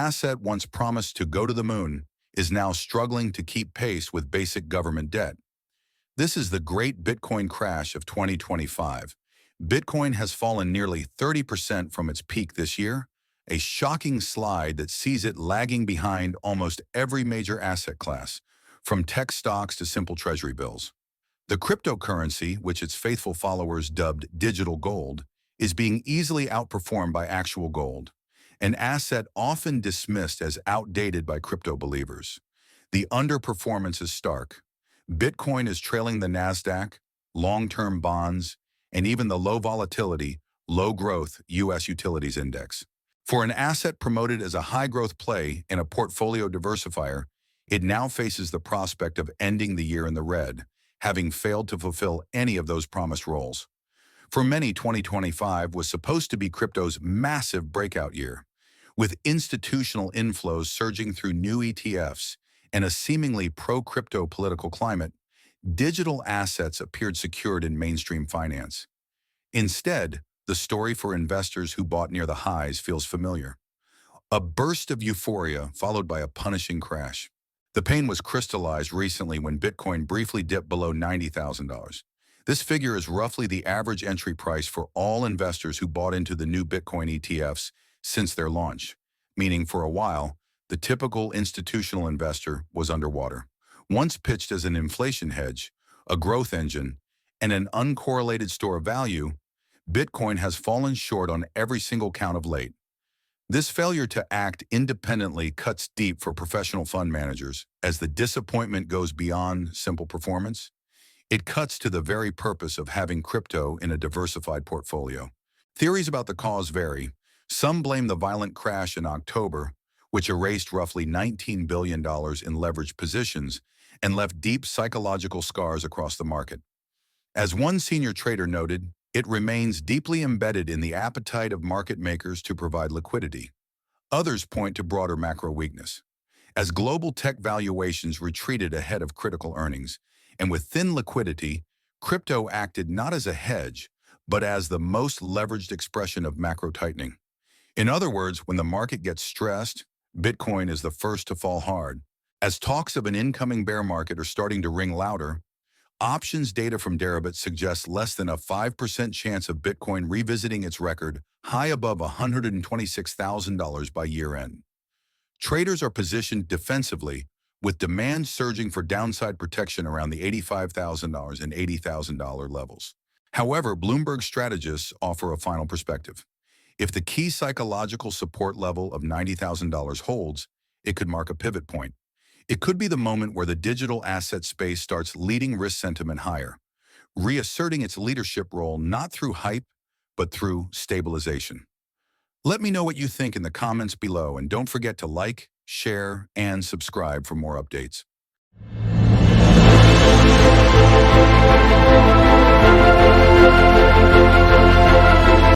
asset once promised to go to the moon is now struggling to keep pace with basic government debt. This is the great Bitcoin crash of 2025. Bitcoin has fallen nearly 30% from its peak this year, a shocking slide that sees it lagging behind almost every major asset class, from tech stocks to simple treasury bills. The cryptocurrency, which its faithful followers dubbed digital gold, is being easily outperformed by actual gold, an asset often dismissed as outdated by crypto believers. The underperformance is stark. Bitcoin is trailing the Nasdaq, long-term bonds, and even the low volatility, low-growth U.S. Utilities Index. For an asset promoted as a high-growth play in a portfolio diversifier, it now faces the prospect of ending the year in the red, having failed to fulfill any of those promised roles. For many, 2025 was supposed to be crypto's massive breakout year, with institutional inflows surging through new ETFs and a seemingly pro-crypto political climate. Digital assets appeared secured in mainstream finance. Instead, the story for investors who bought near the highs feels familiar. A burst of euphoria followed by a punishing crash. The pain was crystallized recently when Bitcoin briefly dipped below $90,000. This figure is roughly the average entry price for all investors who bought into the new Bitcoin ETFs since their launch, meaning for a while, the typical institutional investor was underwater. Once pitched as an inflation hedge, a growth engine, and an uncorrelated store of value, Bitcoin has fallen short on every single count of late. This failure to act independently cuts deep for professional fund managers as the disappointment goes beyond simple performance. It cuts to the very purpose of having crypto in a diversified portfolio. Theories about the cause vary. Some blame the violent crash in October, which erased roughly $19 billion in leveraged positions and left deep psychological scars across the market. As one senior trader noted, it remains deeply embedded in the appetite of market makers to provide liquidity. Others point to broader macro weakness. As global tech valuations retreated ahead of critical earnings, and with thin liquidity, crypto acted not as a hedge, but as the most leveraged expression of macro tightening. In other words, when the market gets stressed, Bitcoin is the first to fall hard. As talks of an incoming bear market are starting to ring louder, options data from Deribit suggests less than a 5% chance of Bitcoin revisiting its record high above $126,000 by year-end. Traders are positioned defensively, with demand surging for downside protection around the $85,000 and $80,000 levels. However, Bloomberg strategists offer a final perspective. If the key psychological support level of $90,000 holds, it could mark a pivot point. It could be the moment where the digital asset space starts leading risk sentiment higher, reasserting its leadership role not through hype, but through stabilization. Let me know what you think in the comments below, and don't forget to like, share, and subscribe for more updates.